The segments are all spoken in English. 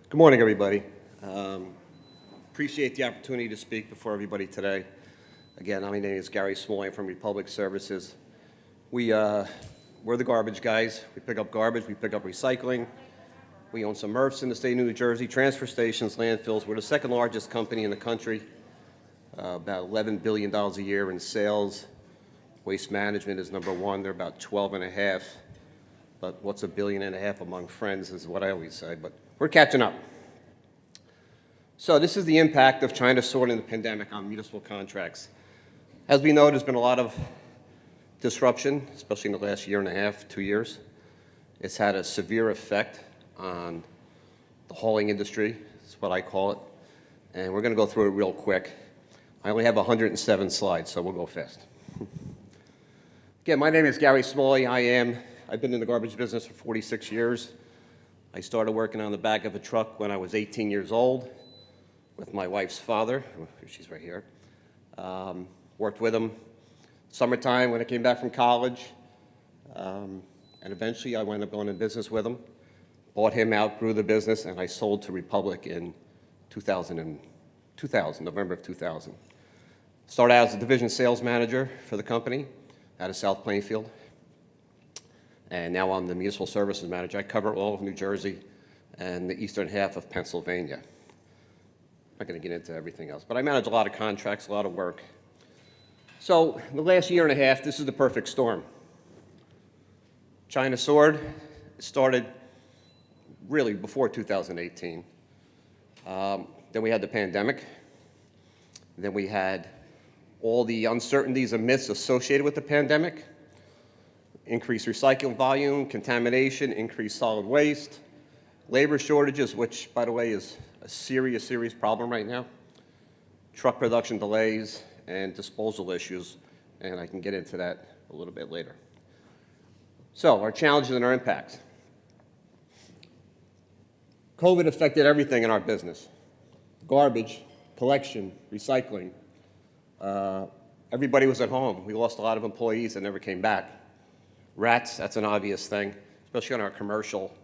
Good morning, everybody. Appreciate the opportunity to speak before everybody today. Again, my name is Gary Smalley from Republic Services. We're the garbage guys. We pick up garbage, we pick up recycling. We own some MRFs in the state of New Jersey, transfer stations, landfills. We're the second largest company in the country, about $11 billion a year in sales. Waste management is number one. They're about 12 and a half. But what's $1.5 billion among friends is what I always say, but we're catching up. So this is the impact of China sorting the pandemic on municipal contracts. As we know, there's been a lot of disruption, especially in the last year and a half, 2 years. It's had a severe effect on the hauling industry, is what I call it. And we're going to go through it real quick. I only have 107 slides, so we'll go fast. Again, my name is Gary Smalley. I've been in the garbage business for 46 years. I started working on the back of a truck when I was 18 years old with my wife's father. She's right here. Worked with him summertime when I came back from college. And eventually I wound up going in business with him. Bought him out, grew the business, and I sold to Republic in 2000, November of 2000. Started out as a division sales manager for the company out of South Plainfield. And now I'm the municipal services manager. I cover all of New Jersey and the eastern half of Pennsylvania. I'm not going to get into everything else, but I manage a lot of contracts, a lot of work. So in the last year and a half, this is the perfect storm. China soared. It started really before 2018. Then we had the pandemic. Then we had all the uncertainties and myths associated with the pandemic. Increased recycling volume, contamination, increased solid waste, labor shortages, which, by the way, is a serious problem right now, truck production delays, and disposal issues, and I can get into that a little bit later. So, our challenges and our impacts. COVID affected everything in our business. Garbage, collection, recycling. Everybody was at home. We lost a lot of employees that never came back. Rats, that's an obvious thing, especially on our commercial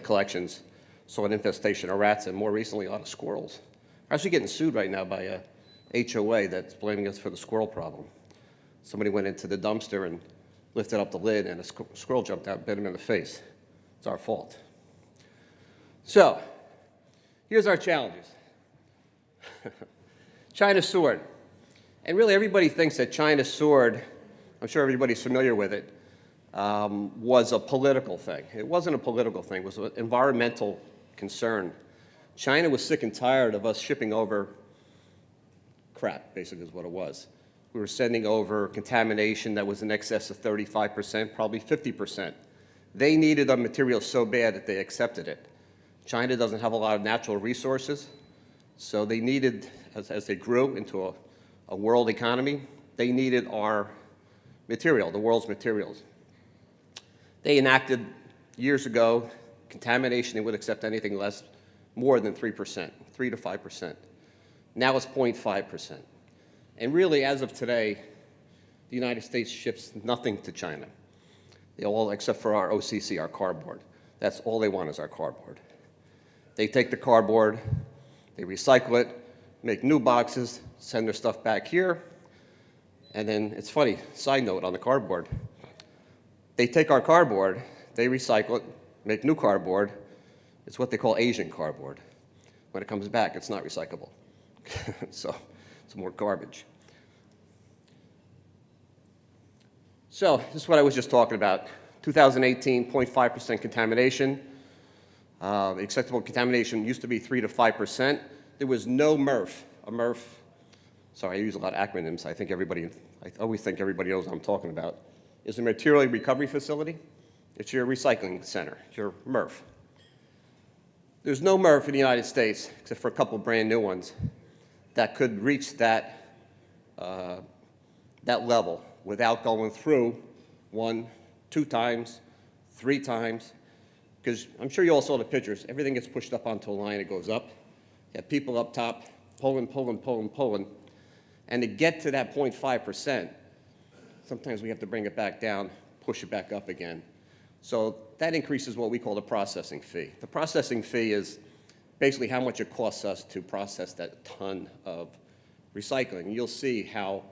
collections. Saw an infestation of rats and more recently a lot of squirrels. We're actually getting sued right now by a HOA that's blaming us for the squirrel problem. Somebody went into the dumpster and lifted up the lid and a squirrel jumped out and bit him in the face. It's our fault. So, here's our challenges. China soared. And really everybody thinks that China soared, I'm sure everybody's familiar with it, was a political thing. It wasn't a political thing. It was an environmental concern. China was sick and tired of us shipping over crap, basically is what it was. We were sending over contamination that was in excess of 35%, probably 50%. They needed a material so bad that they accepted it. China doesn't have a lot of natural resources, so they needed, as they grew into a world economy, they needed our material, the world's materials. They enacted years ago contamination. They would accept anything more than 3%, 3 to 5%. Now it's 0.5%. And really, as of today, the United States ships nothing to China. They all, except for our OCC, our cardboard. That's all they want is our cardboard. They take the cardboard, they recycle it, make new boxes, send their stuff back here. And then it's funny, side note on the cardboard. They take our cardboard, they recycle it, make new cardboard. It's what they call Asian cardboard. When it comes back, it's not recyclable. So it's more garbage. So this is what I was just talking about. 2018, 0.5% contamination. Acceptable contamination used to be 3 to 5%. There was no MRF. A MRF, sorry, I use a lot of acronyms. I always think everybody knows what I'm talking about. Is a material recovery facility. It's your recycling center, it's your MRF. There's no MRF in the United States, except for a couple brand new ones, that could reach that level without going through 1, 2 times, 3 times. Because I'm sure you all saw the pictures. Everything gets pushed up onto a line, it goes up. You have people up top pulling. And to get to that 0.5%, sometimes we have to bring it back down, push it back up again. So that increases what we call the processing fee. The processing fee is basically how much it costs us to process that ton of recycling. And you'll see how,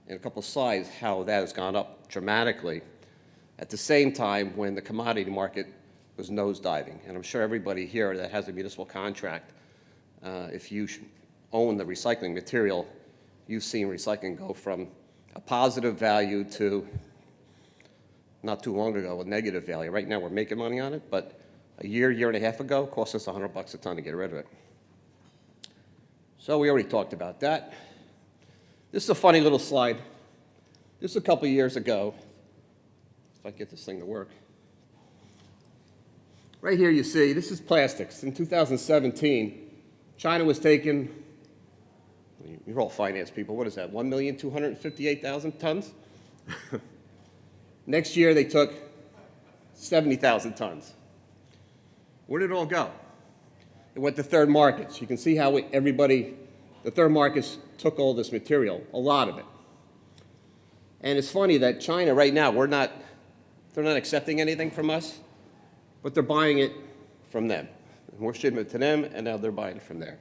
in a couple of slides, how that has gone up dramatically at the same time when the commodity market was nosediving. And I'm sure everybody here that has a municipal contract, if you own the recycling material, you've seen recycling go from a positive value to, not too long ago, a negative value. Right now we're making money on it, but a year and a half ago, it cost us $100 a ton to get rid of it. So we already talked about that. This is a funny little slide. This is a couple years ago. If I get this thing to work. Right here you see, this is plastics. In 2017, China was taking, you're all finance people, what is that, 1,258,000 tons? Next year they took 70,000 tons. Where did it all go? It went to third markets. You can see how the third markets took all this material, a lot of it. And it's funny that China right now, they're not accepting anything from us, but they're buying it from them. And we're shipping it to them, and now they're buying it from there.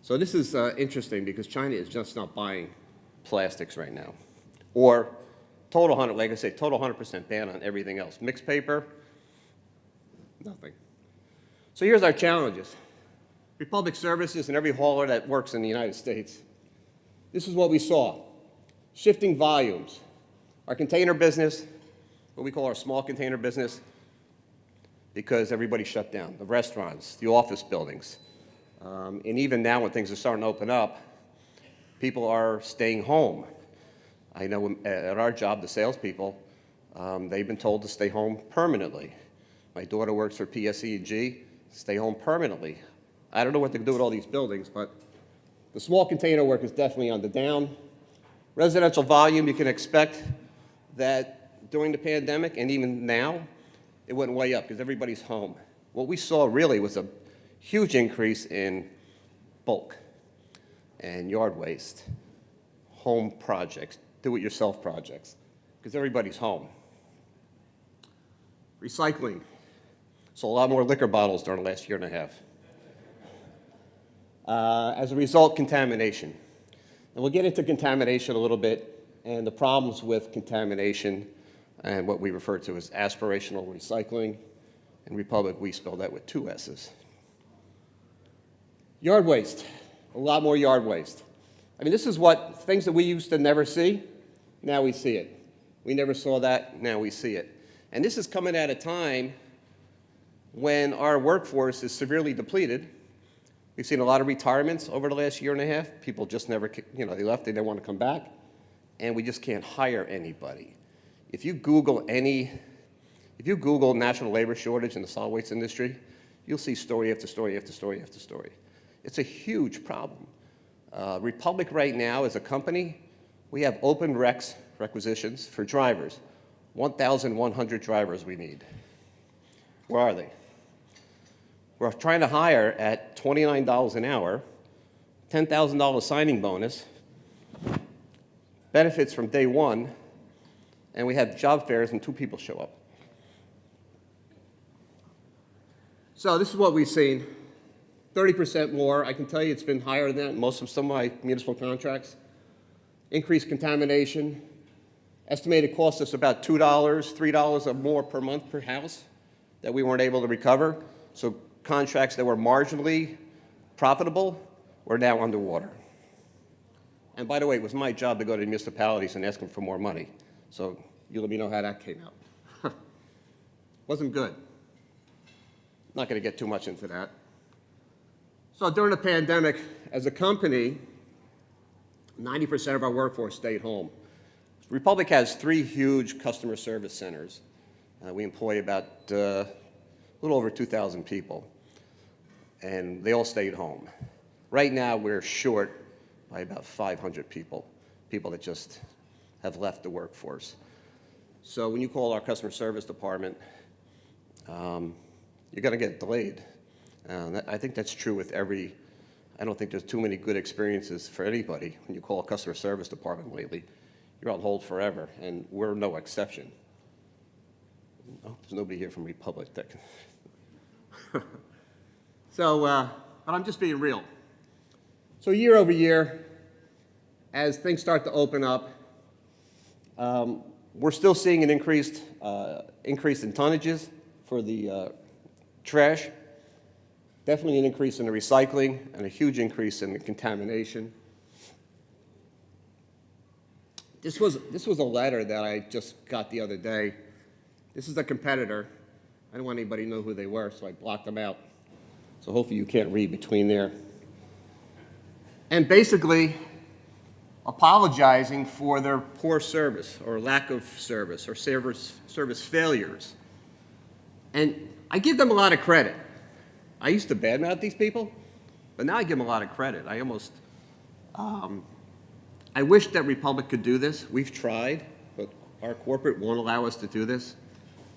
So this is interesting because China is just not buying plastics right now. Or total 100, like I say, total 100% ban on everything else. Mixed paper, nothing. So here's our challenges. Republic Services and every hauler that works in the United States. This is what we saw. Shifting volumes. Our container business, what we call our small container business, because everybody shut down. The restaurants, the office buildings. And even now when things are starting to open up, people are staying home. I know at our job, the salespeople, they've been told to stay home permanently. My daughter works for PSE&G, stay home permanently. I don't know what to do with all these buildings, but the small container work is definitely on the down. Residential volume, you can expect that during the pandemic and even now, it went way up because everybody's home. What we saw really was a huge increase in bulk and yard waste, home projects, do-it-yourself projects, because everybody's home. Recycling. So a lot more liquor bottles during the last year and a half. As a result, contamination. And we'll get into contamination a little bit and the problems with contamination and what we refer to as aspirational recycling. In Republic, we spell that with 2 S's. Yard waste, a lot more yard waste. I mean, this is what things that we used to never see, now we see it. We never saw that, now we see it. And this is coming at a time when our workforce is severely depleted. We've seen a lot of retirements over the last year and a half. People just never, they left, they didn't want to come back, and we just can't hire anybody. If you Google national labor shortage in the solid waste industry, you'll see story after story after story after story. It's a huge problem. Republic right now as a company, we have open requisitions for drivers. 1,100 drivers we need. Where are they? We're trying to hire at $29 an hour, $10,000 signing bonus, benefits from day one, and we have job fairs and 2 people show up. So this is what we've seen. 30% more. I can tell you it's been higher than that in some of my municipal contracts. Increased contamination. Estimated cost us about $2, $3 or more per month per house that we weren't able to recover. So contracts that were marginally profitable were now underwater. And by the way, it was my job to go to the municipalities and ask them for more money. So you let me know how that came out. Wasn't good. Not going to get too much into that. So during the pandemic, as a company, 90% of our workforce stayed home. Republic has 3 huge customer service centers. We employ about a little over 2,000 people, and they all stayed home. Right now, we're short by about 500 people that just have left the workforce. So when you call our customer service department, you're going to get delayed. I think that's true with I don't think there's too many good experiences for anybody when you call a customer service department lately. You're on hold forever, and we're no exception. Oh, there's nobody here from Republic that can. So, but I'm just being real. So year over year, as things start to open up, we're still seeing an increase in tonnages for the trash, definitely an increase in the recycling, and a huge increase in the contamination. This was a letter that I just got the other day. This is a competitor. I didn't want anybody to know who they were, so I blocked them out. So hopefully you can't read between there. And basically apologizing for their poor service or lack of service or service failures. And I give them a lot of credit. I used to badmouth these people, but now I give them a lot of credit. I wish that Republic could do this. We've tried, but our corporate won't allow us to do this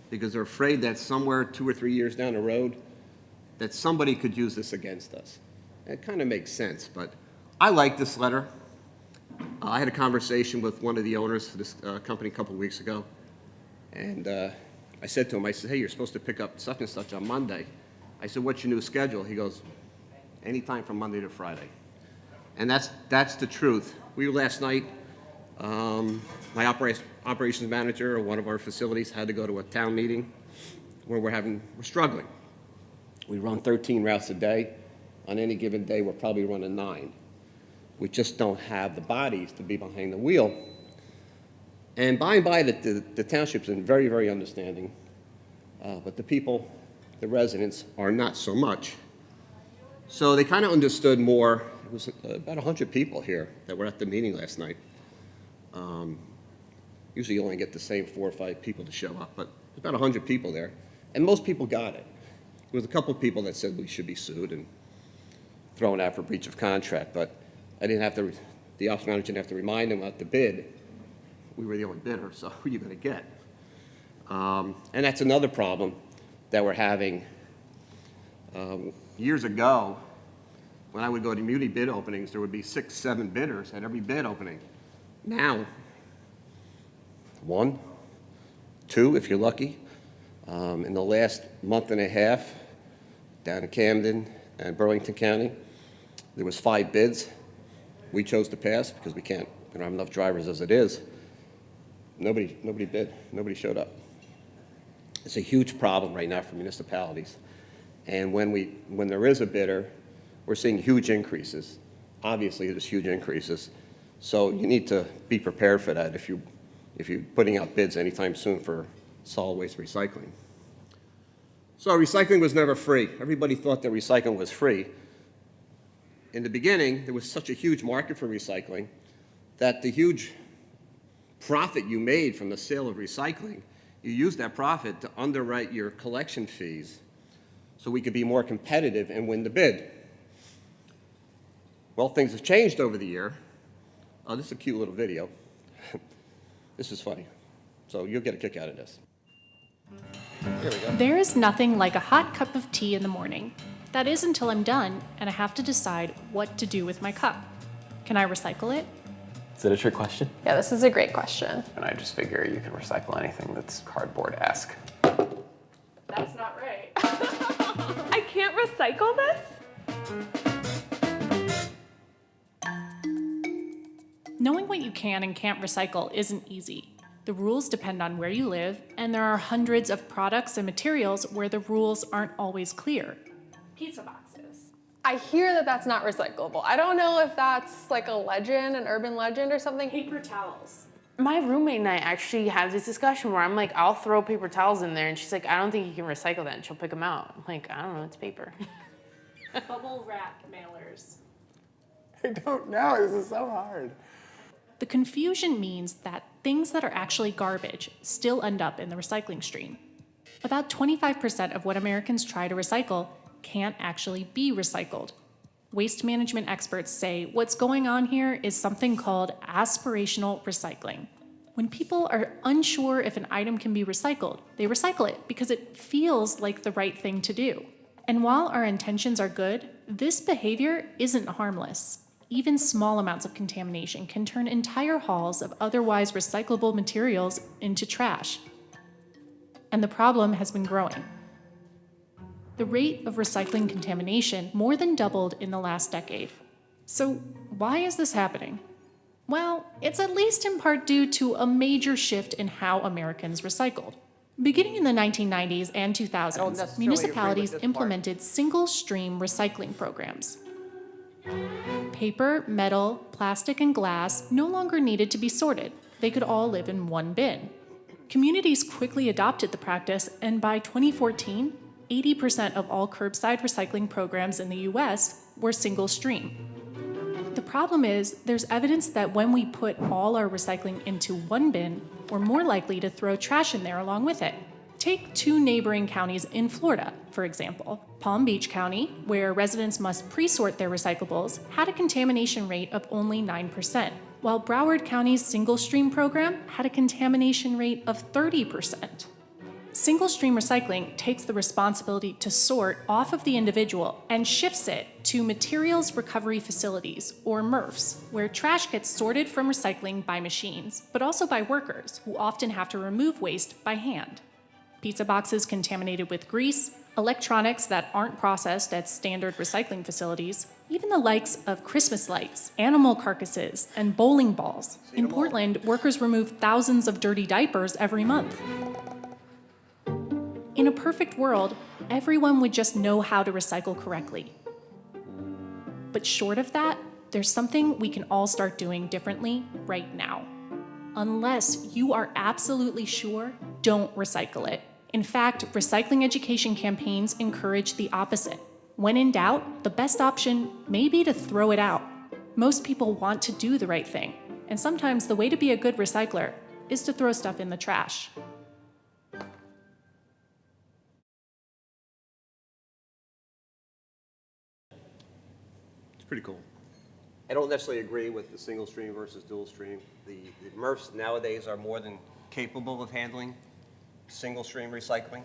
because they're afraid that somewhere 2 or 3 years down the road that somebody could use this against us. It kind of makes sense, but I like this letter. I had a conversation with one of the owners of this company a couple of weeks ago, and I said to him, I said, hey, you're supposed to pick up such and such on Monday. I said, what's your new schedule? He goes, anytime from Monday to Friday. And that's the truth. We were last night, my operations manager of one of our facilities had to go to a town meeting where we're struggling. We run 13 routes a day. On any given day, we're probably running 9. We just don't have the bodies to be behind the wheel. And by and by, the township's been very, very understanding. But the people, the residents, are not so much. So they kind of understood more. It was about 100 people here that were at the meeting last night. Usually you only get the same 4 or 5 people to show up, but there's about 100 people there. And most people got it. There was a couple of people that said we should be sued and thrown out for breach of contract, but I didn't have to, the office manager didn't have to remind them about the bid. We were the only bidder, so who are you going to get? And that's another problem that we're having. Years ago, when I would go to muni bid openings, there would be 6, 7 bidders at every bid opening. Now, 1, 2, if you're lucky. In the last month and a half, down in Camden and Burlington County, there was 5 bids. We chose to pass because we don't have enough drivers as it is. Nobody bid. Nobody showed up. It's a huge problem right now for municipalities. And when there is a bidder, we're seeing huge increases. Obviously, there's huge increases. So you need to be prepared for that if you're putting out bids anytime soon for solid waste recycling. So recycling was never free. Everybody thought that recycling was free. In the beginning, there was such a huge market for recycling that the huge profit you made from the sale of recycling, you used that profit to underwrite your collection fees so we could be more competitive and win the bid. Well, things have changed over the year. Oh, this is a cute little video. This is funny. So you'll get a kick out of this. Here we go. There is nothing like a hot cup of tea in the morning. That is until I'm done and I have to decide what to do with my cup. Can I recycle it? Is it a trick question? Yeah, this is a great question. And I just figure you can recycle anything that's cardboard-esque. That's not right. I can't recycle this? Knowing what you can and can't recycle isn't easy. The rules depend on where you live, and there are hundreds of products and materials where the rules aren't always clear. Pizza boxes. I hear that that's not recyclable. I don't know if that's like a legend, an urban legend or something. Paper towels. My roommate and I actually have this discussion where I'm like, I'll throw paper towels in there, and she's like, I don't think you can recycle that, and she'll pick them out. I'm like, I don't know, it's paper. Bubble wrap mailers. I don't know, this is so hard. The confusion means that things that are actually garbage still end up in the recycling stream. About 25% of what Americans try to recycle can't actually be recycled. Waste management experts say what's going on here is something called aspirational recycling. When people are unsure if an item can be recycled, they recycle it because it feels like the right thing to do. And while our intentions are good, this behavior isn't harmless. Even small amounts of contamination can turn entire hauls of otherwise recyclable materials into trash. and the problem has been growing. The rate of recycling contamination more than doubled in the last decade. So why is this happening? Well, it's at least in part due to a major shift in how Americans recycled. Beginning in the 1990s and 2000s, necessarily municipalities agree with this part. implemented single-stream recycling programs. Paper, metal, plastic, and glass no longer needed to be sorted. They could all live in one bin. Communities quickly adopted the practice, and by 2014, 80% of all curbside recycling programs in the US were single-stream. The problem is, there's evidence that when we put all our recycling into one bin, we're more likely to throw trash in there along with it. Take two neighboring counties in Florida, for example. Palm Beach County, where residents must pre-sort their recyclables, had a contamination rate of only 9%, while Broward County's single-stream program had a contamination rate of 30%. Single-stream recycling takes the responsibility to sort off of the individual and shifts it to materials recovery facilities, or MRFs, where trash gets sorted from recycling by machines, but also by workers, who often have to remove waste by hand. Pizza boxes contaminated with grease, electronics that aren't processed at standard recycling facilities, even the likes of Christmas lights, animal carcasses, and bowling balls. In Portland, workers remove thousands of dirty diapers every month. In a perfect world, everyone would just know how to recycle correctly. But short of that, there's something we can all start doing differently right now. Unless you are absolutely sure, don't recycle it. In fact, recycling education campaigns encourage the opposite. When in doubt, the best option may be to throw it out. Most people want to do the right thing, and sometimes the way to be a good recycler is to throw stuff in the trash. It's pretty cool. I don't necessarily agree with the single stream versus dual stream. The MRFs nowadays are more than capable of handling single stream recycling.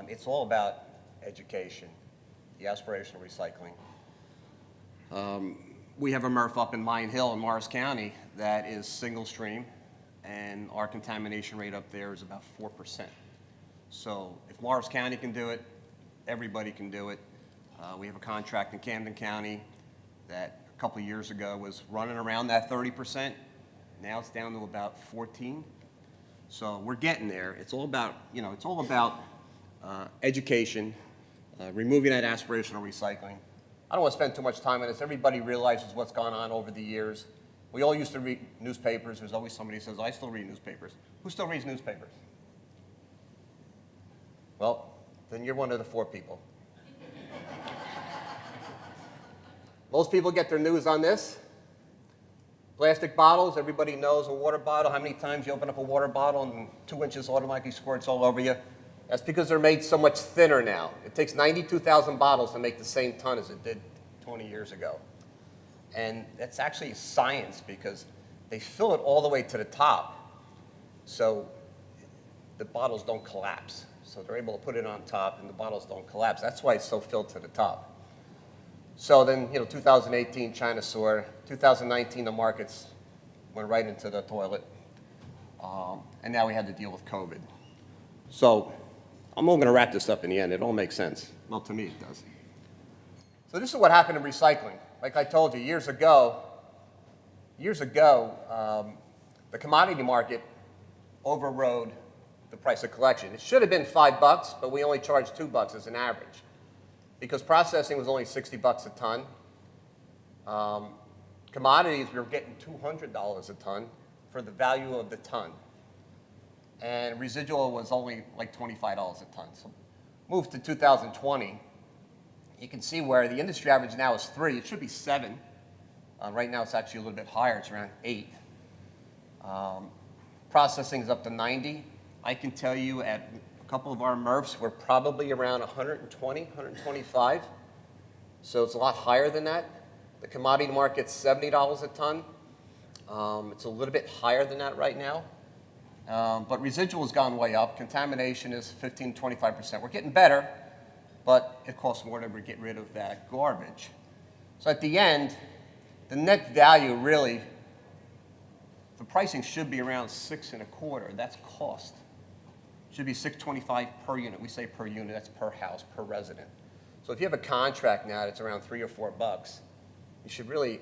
It's all about education, the aspirational recycling. We have a MRF up in Mine Hill in Morris County that is single stream, and our contamination rate up there is about 4%. So if Morris County can do it, everybody can do it. We have a contract in Camden County that a couple of years ago was running around that 30%. Now it's down to about 14. So we're getting there. It's all about, education, removing that aspirational recycling. I don't want to spend too much time on this. Everybody realizes what's gone on over the years. We all used to read newspapers. There's always somebody who says, I still read newspapers. Who still reads newspapers? Well, then you're one of the 4 people. Most people get their news on this. Plastic bottles, everybody knows a water bottle. How many times you open up a water bottle and 2 inches automatically squirts all over you? That's because they're made so much thinner now. It takes 92,000 bottles to make the same ton as it did 20 years ago. And that's actually science because they fill it all the way to the top so the bottles don't collapse. So they're able to put it on top and the bottles don't collapse. That's why it's so filled to the top. So then, 2018, China saw. 2019, the markets went right into the toilet. And now we had to deal with COVID. So I'm all going to wrap this up in the end. It all makes sense. Well, to me, it does. So this is what happened in recycling. Like I told you, years ago, the commodity market overrode the price of collection. It should have been $5, but we only charged $2 as an average, because processing was only $60 a ton. Commodities, we were getting $200 a ton for the value of the ton. And residual was only like $25 a ton. So move to 2020, you can see where the industry average now is 3. It should be 7. Right now it's actually a little bit higher. It's around 8. Processing is up to 90. I can tell you at a couple of our MRFs, we're probably around 120, 125. So it's a lot higher than that. The commodity market's $70 a ton. It's a little bit higher than that right now. But residual has gone way up. Contamination is 15, 25%. We're getting better, but it costs more to get rid of that garbage. So at the end, the net value really, the pricing should be around 6.25. That's cost. Should be $625 per unit. We say per unit, that's per house, per resident. So if you have a contract now that's around $3 or $4, you should really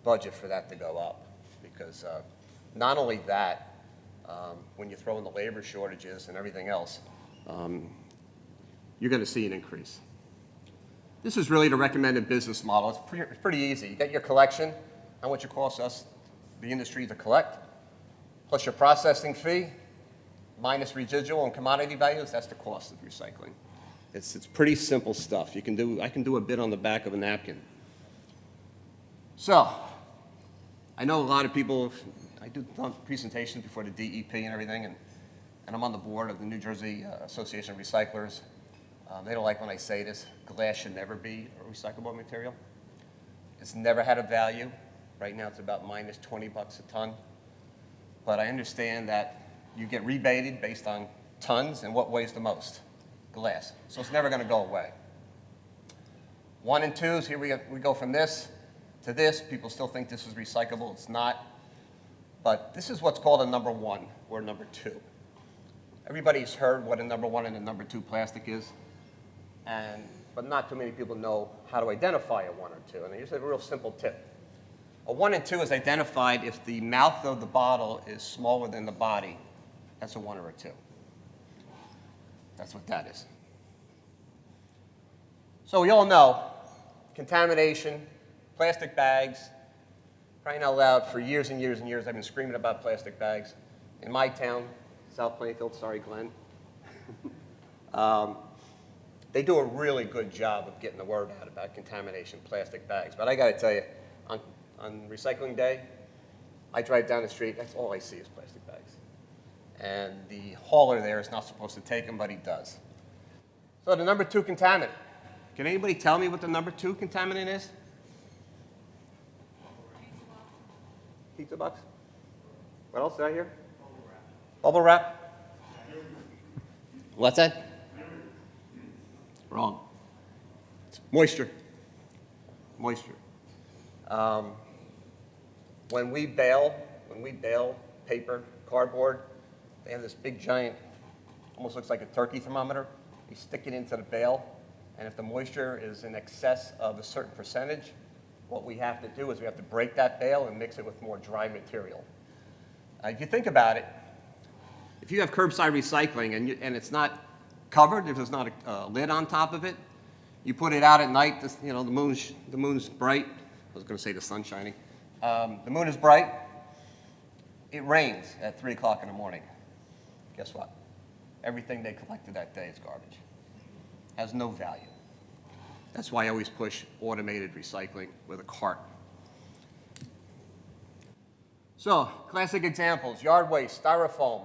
budget for that to go up, because not only that, when you throw in the labor shortages and everything else, you're going to see an increase. This is really the recommended business model. It's pretty easy. You get your collection, how much it costs us, the industry, to collect, plus your processing fee, minus residual and commodity values. That's the cost of recycling. It's pretty simple stuff. I can do a bit on the back of a napkin. So, I know a lot of people, I do presentations before the DEP and everything, and I'm on the board of the New Jersey Association of Recyclers. They don't like when I say this. Glass should never be a recyclable material. It's never had a value. Right now it's about minus 20 bucks a ton. But I understand that you get rebated based on tons and what weighs the most. Glass. So it's never going to go away. 1 and 2s, here we go from this to this. People still think this is recyclable. It's not. But this is what's called a number 1 or number 2. Everybody's heard what a number 1 and a number 2 plastic is, but not too many people know how to identify a 1 or 2. And here's a real simple tip. A 1 and 2 is identified if the mouth of the bottle is smaller than the body. That's a 1 or a 2. That's what that is. So we all know contamination, plastic bags. Crying out loud, for years and years and years, I've been screaming about plastic bags. In my town, South Plainfield, sorry, Glenn. They do a really good job of getting the word out about contamination, plastic bags. But I got to tell you, on recycling day, I drive down the street, that's all I see is plastic bags. And the hauler there is not supposed to take them, but he does. So the number 2 contaminant. Can anybody tell me what the number 2 contaminant is? Pizza box? What else did I hear? Bubble wrap? What's that? Wrong. It's moisture. Moisture. When we bale paper, cardboard, they have this big giant, almost looks like a turkey thermometer. You stick it into the bale, and if the moisture is in excess of a certain percentage, what we have to do is we have to break that bale and mix it with more dry material. If you think about it, if you have curbside recycling and it's not covered, if there's not a lid on top of it, you put it out at night, the moon's bright. I was going to say the sun's shining. The moon is bright. It rains at 3 o'clock in the morning. Guess what? Everything they collected that day is garbage. Has no value. That's why I always push automated recycling with a cart. So, classic examples, yard waste, styrofoam,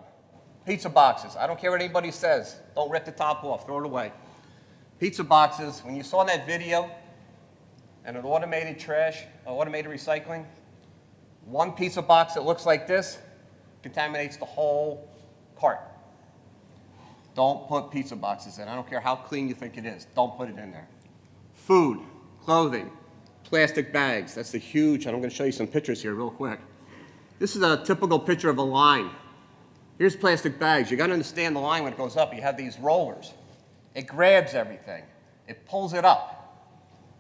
pizza boxes. I don't care what anybody says. Don't rip the top off, throw it away. Pizza boxes, when you saw that video and an automated recycling, one pizza box that looks like this contaminates the whole cart. Don't put pizza boxes in. I don't care how clean you think it is. Don't put it in there. Food, clothing, plastic bags. That's the huge, and I'm going to show you some pictures here real quick. This is a typical picture of a line. Here's plastic bags. You got to understand the line when it goes up. You have these rollers. It grabs everything. It pulls it up.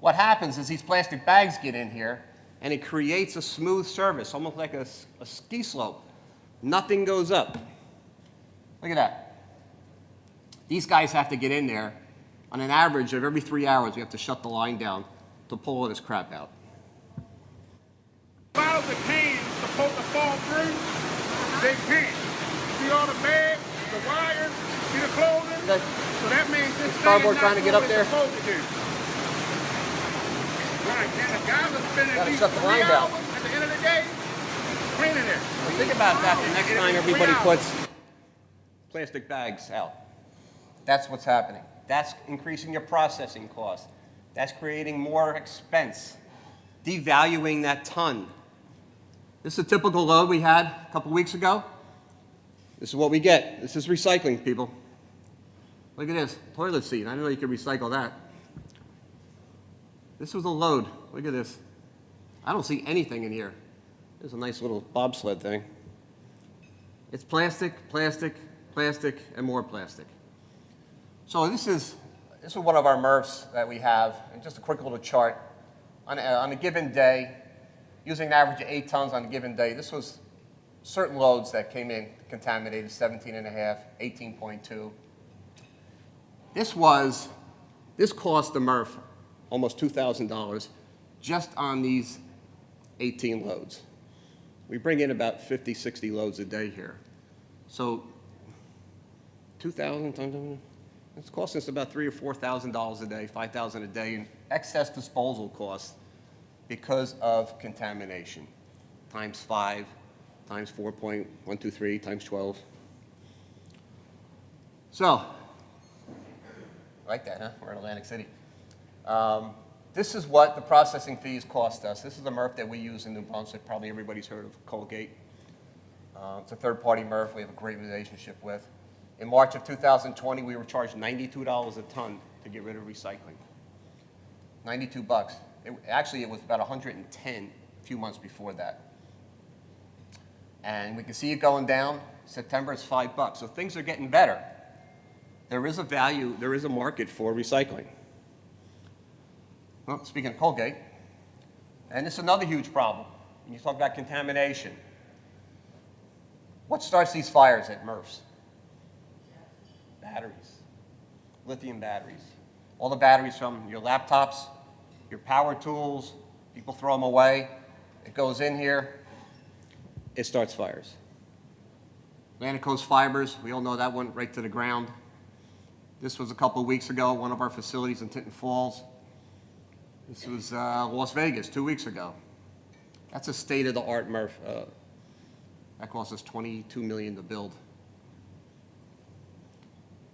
What happens is these plastic bags get in here, and it creates a smooth surface, almost like a ski slope. Nothing goes up. Look at that. These guys have to get in there. On an average of every 3 hours, we have to shut the line down to pull all this crap out. Bottles and cans supposed to fall through, they can't. See all the bags, the wires, see the clothing? Okay. So that means this thing cardboard is trying not to get doing up what there? it's supposed to do. Right, and the guys are spending Gotta at least shut the 3 line down. hours at the end of the day cleaning it. Well, think about that. The next time everybody puts plastic bags out. That's what's happening. That's increasing your processing costs. That's creating more expense, devaluing that ton. This is a typical load we had a couple weeks ago. This is what we get. This is recycling, people. Look at this, toilet seat. I didn't know you could recycle that. This was a load. Look at this. I don't see anything in here. There's a nice little bobsled thing. It's plastic, plastic, plastic, and more plastic. So this is one of our MRFs that we have, and just a quick little chart. On a given day, using an average of 8 tons on a given day, this was certain loads that came in contaminated, 17.5, 18.2. This cost the MRF almost $2,000 just on these 18 loads. We bring in about 50, 60 loads a day here. So 2,000 tons, it's costing us about $3,000 or $4,000 a day, $5,000 a day in excess disposal costs because of contamination, times 5, times 4.123, times 12. So, like that, huh? We're in Atlantic City. This is what the processing fees cost us. This is the MRF that we use in New Brunswick. Probably everybody's heard of Colgate. It's a third-party MRF we have a great relationship with. In March of 2020, we were charged $92 a ton to get rid of recycling. 92 bucks. Actually, it was about 110 a few months before that. And we can see it going down. September is $5. So things are getting better. There is a value, there is a market for recycling. Well, speaking of Colgate, and this is another huge problem. When you talk about contamination, what starts these fires at MRFs? Batteries, lithium batteries. All the batteries from your laptops, your power tools, people throw them away. It goes in here, it starts fires. Atlantic Coast Fibers, we all know that went right to the ground. This was a couple of weeks ago, one of our facilities in Tinton Falls. This was Las Vegas 2 weeks ago. That's a state-of-the-art MRF. That cost us $22 million to build.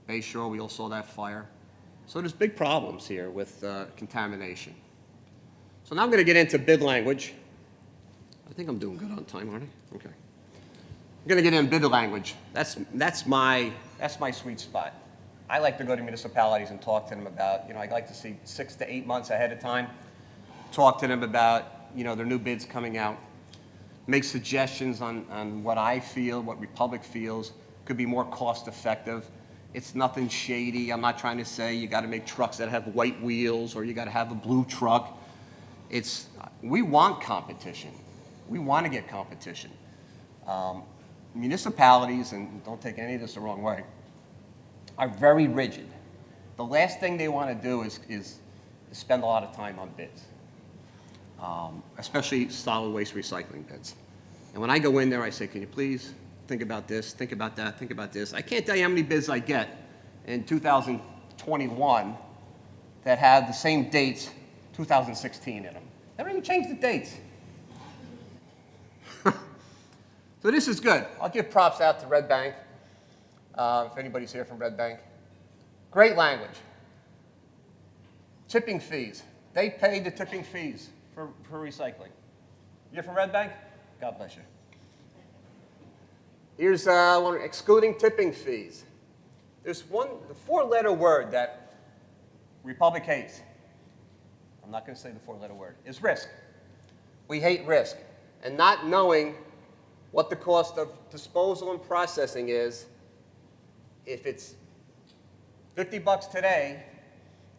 Bayshore, we all saw that fire. So there's big problems here with contamination. So now I'm going to get into bid language. I think I'm doing good on time, aren't I? Okay. I'm going to get in bid language. That's my sweet spot. I like to go to municipalities and talk to them about, I'd like to see 6 to 8 months ahead of time, talk to them about, their new bids coming out, make suggestions on what I feel, what Republic feels could be more cost effective. It's nothing shady. I'm not trying to say you got to make trucks that have white wheels or you got to have a blue truck. We want competition. We want to get competition. Municipalities, and don't take any of this the wrong way, are very rigid. The last thing they want to do is spend a lot of time on bids, especially solid waste recycling bids. And when I go in there, I say, can you please think about this, think about that, think about this. I can't tell you how many bids I get in 2021 that have the same dates 2016 in them. They don't even change the dates. So this is good. I'll give props out to Red Bank, if anybody's here from Red Bank. Great language. Tipping fees. They pay the tipping fees for recycling. You're from Red Bank? God bless you. Here's one, excluding tipping fees. There's the 4-letter word that Republic hates. I'm not going to say the 4-letter word. Is risk. We hate risk. And not knowing what the cost of disposal and processing is, if it's $50 today,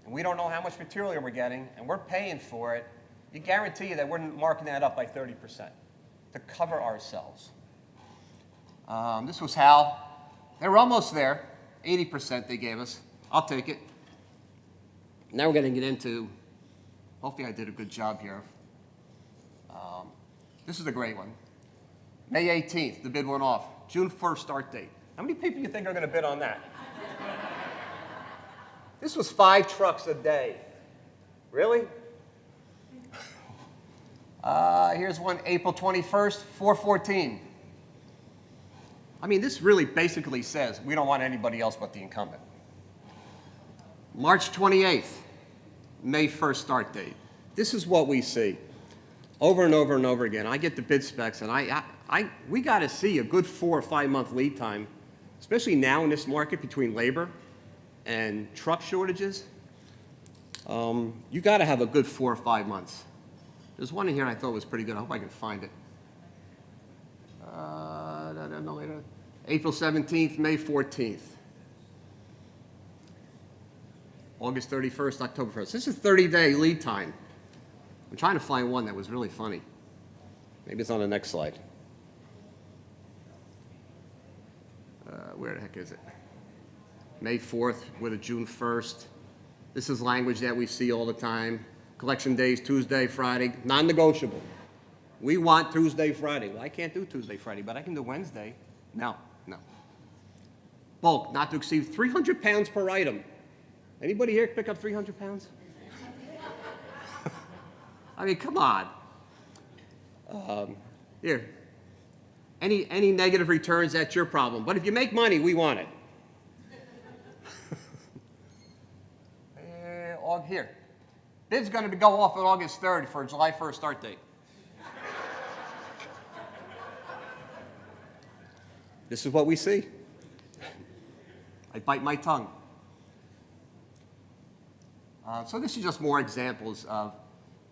and we don't know how much material we're getting, and we're paying for it, you guarantee that we're marking that up by 30% to cover ourselves. This was Hal. They were almost there. 80% they gave us. I'll take it. Now we're going to get into, hopefully I did a good job here. This is a great one. May 18th, the bid went off. June 1st start date. How many people do you think are going to bid on that? This was 5 trucks a day. Really? Here's one, April 21st, 414. I mean, this really basically says we don't want anybody else but the incumbent. March 28th, May 1st start date. This is what we see over and over and over again. I get the bid specs, and we got to see a good 4 or 5 month lead time, especially now in this market between labor and truck shortages. You got to have a good 4 or 5 months. There's one in here I thought was pretty good. I hope I can find it. April 17th, May 14th. August 31st, October 1st. This is 30-day lead time. I'm trying to find one that was really funny. Maybe it's on the next slide. Where the heck is it? May 4th with a June 1st. This is language that we see all the time. Collection days, Tuesday, Friday, non-negotiable. We want Tuesday, Friday. Well, I can't do Tuesday, Friday, but I can do Wednesday. No. Bulk, not to exceed 300 pounds per item. Anybody here pick up 300 pounds? I mean, come on. Here. Any negative returns, that's your problem. But if you make money, we want it. Here. Bid's going to go off on August 3rd for a July 1st start date. This is what we see. I bite my tongue. So this is just more examples of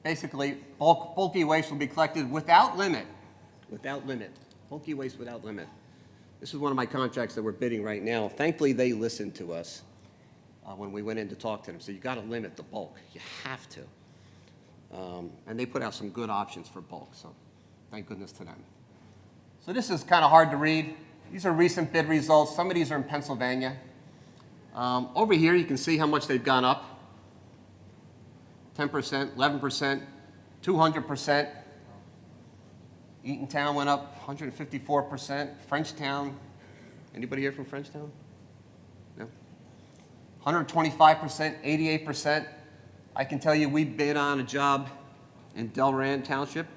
basically bulky waste will be collected without limit. Without limit. Bulky waste without limit. This is one of my contracts that we're bidding right now. Thankfully, they listened to us when we went in to talk to them. So you got to limit the bulk. You have to. And they put out some good options for bulk. So thank goodness to them. So this is kind of hard to read. These are recent bid results. Some of these are in Pennsylvania. Over here, you can see how much they've gone up. 10%, 11%, 200%. Eatontown went up 154%. Frenchtown, anybody here from Frenchtown? No? 125%, 88%. I can tell you we bid on a job in Delran Township.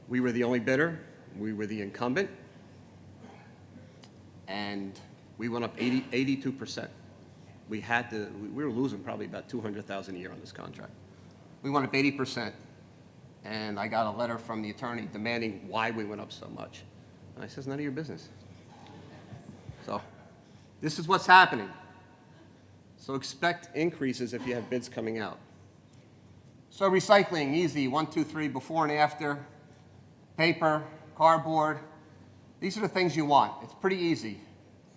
We were the only bidder. We were the incumbent. And we went up 82%. We were losing probably about $200,000 a year on this contract. We went up 80%. And I got a letter from the attorney demanding why we went up so much. And I says, none of your business. So this is what's happening. So expect increases if you have bids coming out. So recycling, easy, 1, 2, 3, before and after. Paper, cardboard. These are the things you want. It's pretty easy.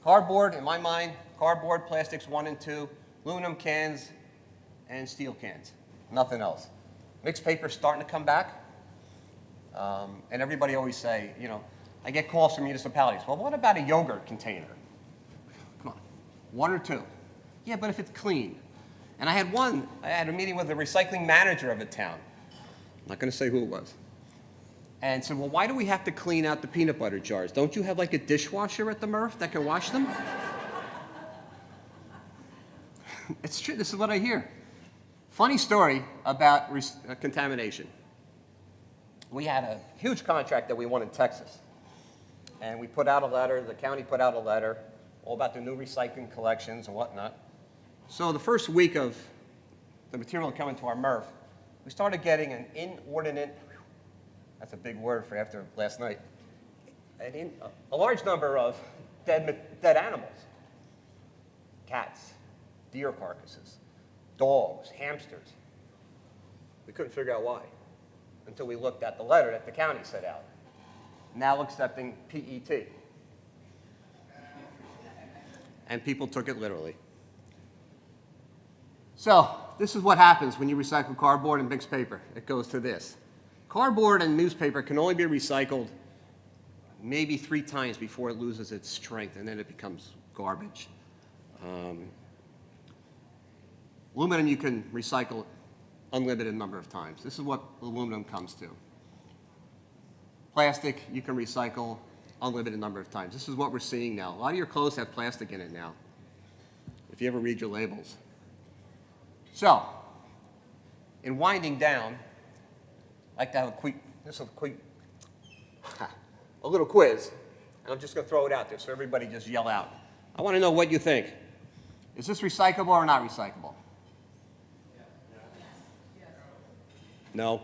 Cardboard, in my mind, cardboard, plastics 1 and 2, aluminum cans, and steel cans. Nothing else. Mixed paper's starting to come back. And everybody always say, I get calls from municipalities. Well, what about a yogurt container? Come on, 1 or 2. Yeah, but if it's clean. And I had a meeting with the recycling manager of a town. I'm not going to say who it was. And said, well, why do we have to clean out the peanut butter jars? Don't you have like a dishwasher at the MRF that can wash them? It's true, this is what I hear. Funny story about contamination. We had a huge contract that we won in Texas. And we put out a letter, the county put out a letter, all about the new recycling collections and whatnot. So the first week of the material coming to our MRF, we started getting an inordinate, that's a big word for after last night, a large number of dead animals. Cats, deer carcasses, dogs, hamsters. We couldn't figure out why until we looked at the letter that the county sent out, now accepting PET. And people took it literally. So this is what happens when you recycle cardboard and mixed paper. It goes to this. Cardboard and newspaper can only be recycled maybe 3 times before it loses its strength, and then it becomes garbage. Aluminum you can recycle unlimited number of times. This is what aluminum comes to. Plastic you can recycle unlimited number of times. This is what we're seeing now. A lot of your clothes have plastic in it now, if you ever read your labels. So, in winding down, I'd like to have a little quiz, and I'm just going to throw it out there so everybody just yell out. I want to know what you think. Is this recyclable or not recyclable? No,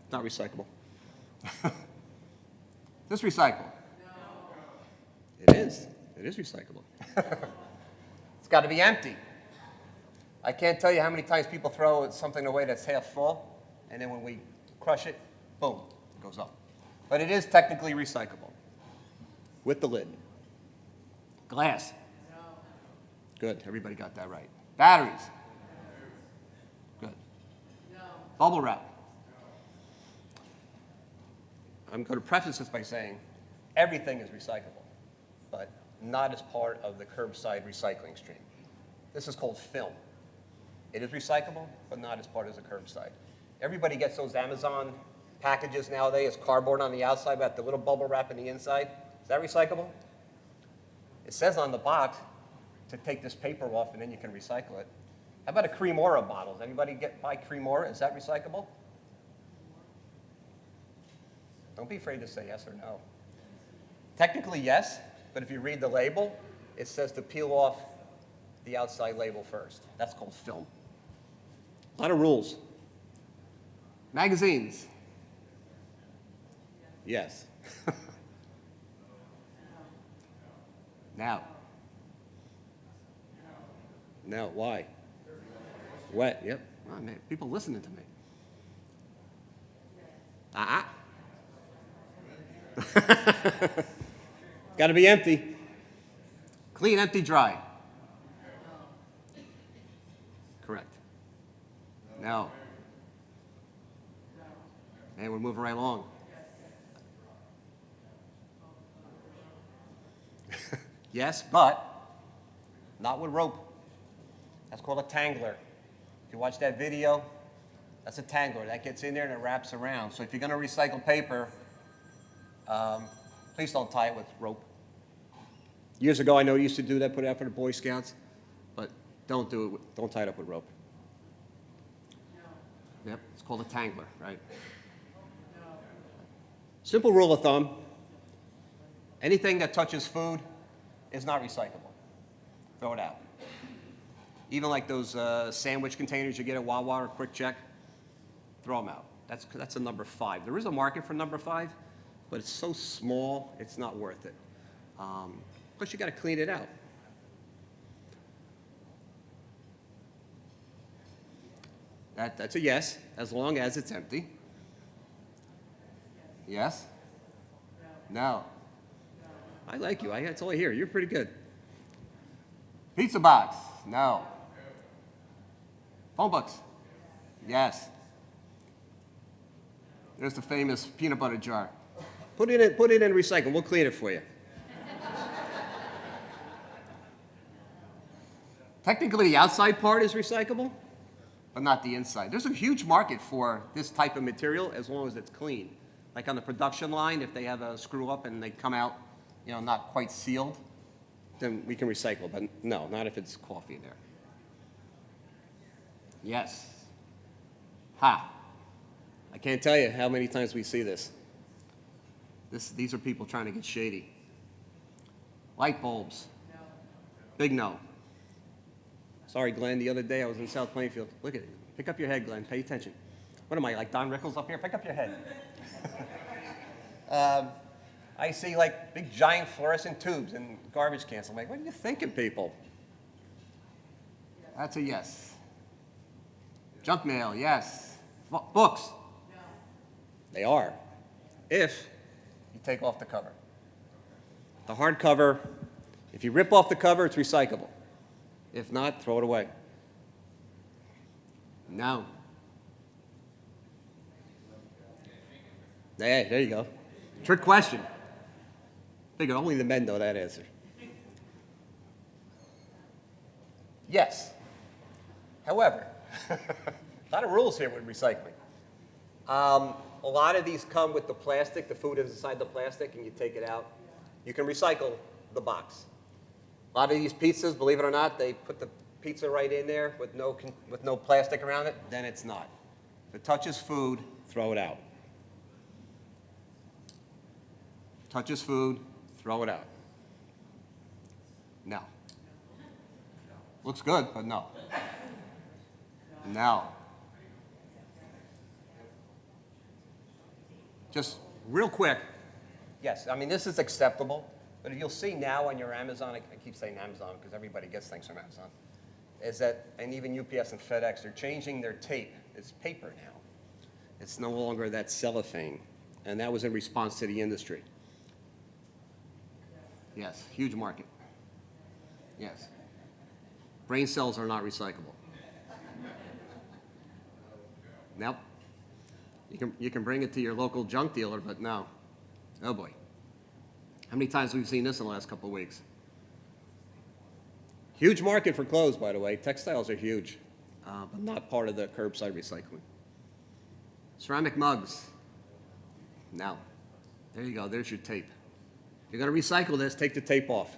it's not recyclable. Is this recyclable? No. It is. It is recyclable. It's got to be empty. I can't tell you how many times people throw something away that's half full, and then when we crush it, boom, it goes up. But it is technically recyclable with the lid. Glass? Good, everybody got that right. Batteries? Good. Bubble wrap? I'm going to preface this by saying everything is recyclable, but not as part of the curbside recycling stream. This is called film. It is recyclable, but not as part of the curbside. Everybody gets those Amazon packages nowadays, cardboard on the outside, but the little bubble wrap in the inside. Is that recyclable? It says on the box to take this paper off and then you can recycle it. How about a Cremora bottle? Does anybody buy Cremora? Is that recyclable? Don't be afraid to say yes or no. Technically, yes, but if you read the label, it says to peel off the outside label first. That's called film. A lot of rules. Magazines. Yes. Now. Now, why? Wet, yep. Oh, man, people listening to me. Got to be empty. Clean, empty, dry. Correct. No. And we're moving right along. Yes, but not with rope. That's called a tangler. If you watch that video, that's a tangler. That gets in there and it wraps around. So if you're going to recycle paper, please don't tie it with rope. Years ago, I know you used to do that, put it out for the Boy Scouts, but don't do it. Don't tie it up with rope. Yep, it's called a tangler, right? Simple rule of thumb: anything that touches food is not recyclable. Throw it out. Even like those sandwich containers you get at Wawa or Quick Check, throw them out. That's a number 5. There is a market for number 5, but it's so small, it's not worth it. Plus, you got to clean it out. That's a yes, as long as it's empty. Yes? No. I like you. That's all I hear. You're pretty good. Pizza box? No. Phone books? Yes. There's the famous peanut butter jar. Put it in recycle. We'll clean it for you. Technically, the outside part is recyclable, but not the inside. There's a huge market for this type of material as long as it's clean. Like on the production line, if they have a screw up and they come out, not quite sealed, then we can recycle. But no, not if it's coffee there. Yes. Ha. I can't tell you how many times we see this. These are people trying to get shady. Light bulbs. No. Big no. Sorry, Glenn, the other day I was in South Plainfield. Look at it. Pick up your head, Glenn. Pay attention. What am I, like Don Rickles up here? Pick up your head. I see like big giant fluorescent tubes and garbage cans. I'm like, what are you thinking, people? That's a yes. Junk mail, yes. Books? No. They are, if you take off the cover. The hard cover, if you rip off the cover, it's recyclable. If not, throw it away. No. Hey, there you go. Trick question. Figure only the men know that answer. Yes. However, a lot of rules here with recycling. A lot of these come with the plastic. The food is inside the plastic, and you take it out. You can recycle the box. A lot of these pizzas, believe it or not, they put the pizza right in there with no plastic around it. Then it's not. If it touches food, throw it out. Touches food, throw it out. No. Looks good, but no. No. Just real quick, yes, I mean, this is acceptable, but you'll see now on your Amazon, I keep saying Amazon because everybody gets things from Amazon, is that, and even UPS and FedEx, they're changing their tape. It's paper now. It's no longer that cellophane, and that was in response to the industry. Yes, huge market. Yes. Brain cells are not recyclable. Nope. You can bring it to your local junk dealer, but no. Oh boy. How many times have we seen this in the last couple of weeks? Huge market for clothes, by the way. Textiles are huge, but not part of the curbside recycling. Ceramic mugs. No. There you go. There's your tape. If you're going to recycle this, take the tape off.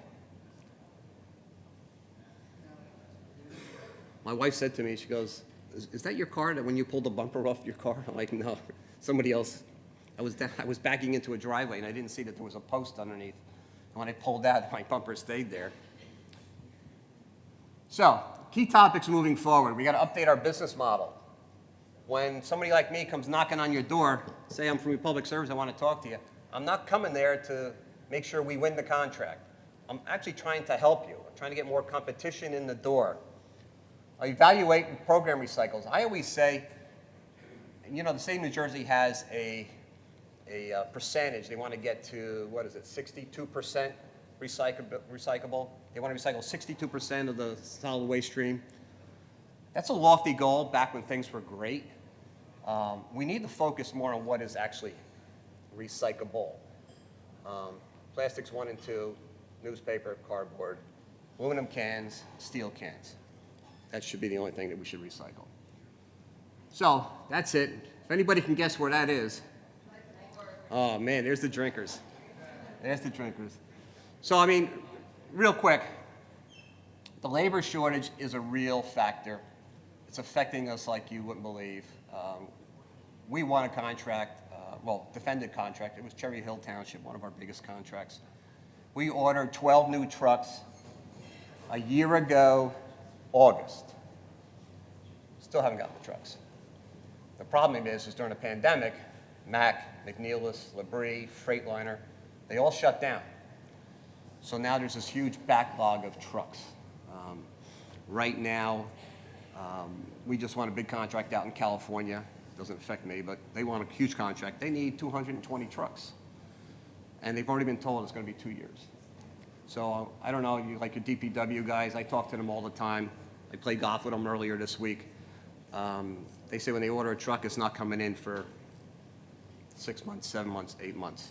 My wife said to me, she goes, is that your car that when you pulled the bumper off your car? I'm like, no, somebody else. I was backing into a driveway, and I didn't see that there was a post underneath. And when I pulled out, my bumper stayed there. So, key topics moving forward. We got to update our business model. When somebody like me comes knocking on your door, say I'm from Republic Service, I want to talk to you, I'm not coming there to make sure we win the contract. I'm actually trying to help you. I'm trying to get more competition in the door. Evaluate program recycles. I always say, you know, the state of New Jersey has a percentage. They want to get to, what is it, 62% recyclable. They want to recycle 62% of the solid waste stream. That's a lofty goal back when things were great. We need to focus more on what is actually recyclable. Plastics 1 and 2, newspaper, cardboard, aluminum cans, steel cans. That should be the only thing that we should recycle. So that's it. If anybody can guess where that is. Oh man, there's the drinkers. There's the drinkers. So I mean, real quick, the labor shortage is a real factor. It's affecting us like you wouldn't believe. We won a contract, defended contract. It was Cherry Hill Township, one of our biggest contracts. We ordered 12 new trucks a year ago, August. Still haven't gotten the trucks. The problem is during the pandemic, Mack, McNeilis, Labrie, Freightliner, they all shut down. So now there's this huge backlog of trucks. Right now, we just won a big contract out in California. Doesn't affect me, but they want a huge contract. They need 220 trucks. And they've already been told it's going to be 2 years. So I don't know, you like your DPW guys, I talk to them all the time. I played golf with them earlier this week. They say when they order a truck, it's not coming in for 6 months, 7 months, 8 months.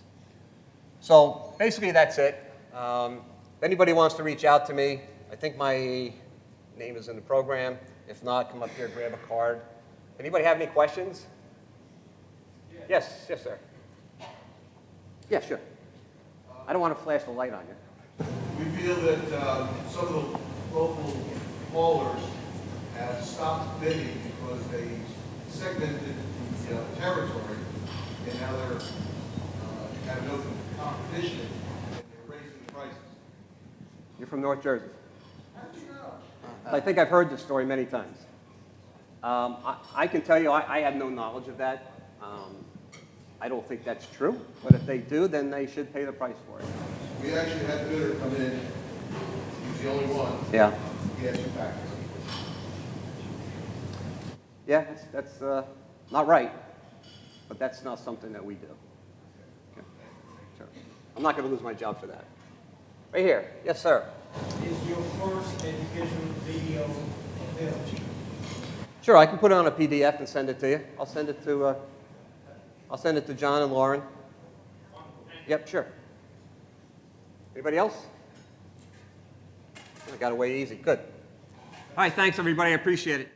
So basically that's it. If anybody wants to reach out to me, I think my name is in the program. If not, come up here, grab a card. Anybody have any questions? Yes, sir. Yeah, sure. I don't want to flash the light on you. We feel that some of the local haulers have stopped bidding because they segmented the territory, and now they're have no competition, and they're raising the prices. You're from North Jersey. I think I've heard this story many times. I can tell you I have no knowledge of that. I don't think that's true, but if they do, then they should pay the price for it. We actually had a bidder come in. He's the only one. Yeah. He had 2 packets. Yeah, that's not right, but that's not something that we do. Okay. Sure. I'm not going to lose my job for that. Right here. Yes, sir. Is your first education video available? Sure, I can put it on a PDF and send it to you. I'll send it to John and Lauren. Yep, sure. Anybody else? I got away easy. Good. All right, thanks everybody. I appreciate it.